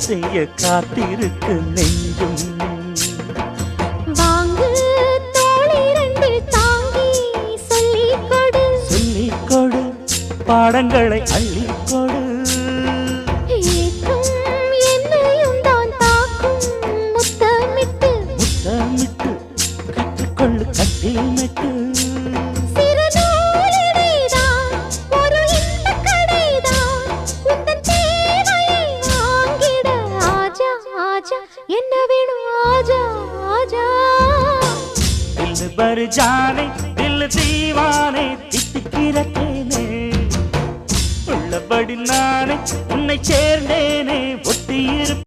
செய்ய காத்திருக்கு நெஞ்சும். வாங்கு தோளிரண்டு தாங்கி சொல்லிக் கொடு, சொல்லிக் கொடு, பாடங்களை அள்ளிக் கொடு. ஏற்றும் என்னையும் தான் தாக்கும் முத்தமிட்டு, முத்தமிட்டு கற்றுக்கொள்ளு கட்டில் மெட்டு. சிறு நூலிடைதான் ஒரு இன்பக் கடைதான், உந்தன் தேவையை வாங்கிட ஆஜா ஆஜா, என்ன வேணும் ஆஜா ஆஜா. தில் பர் ஜானே தில் தீவானே தித்திக்கிற தேனே, உள்ளபடி நானே உன்னை சேர்ந்தேனே ஒட்டியிருப்பேன்.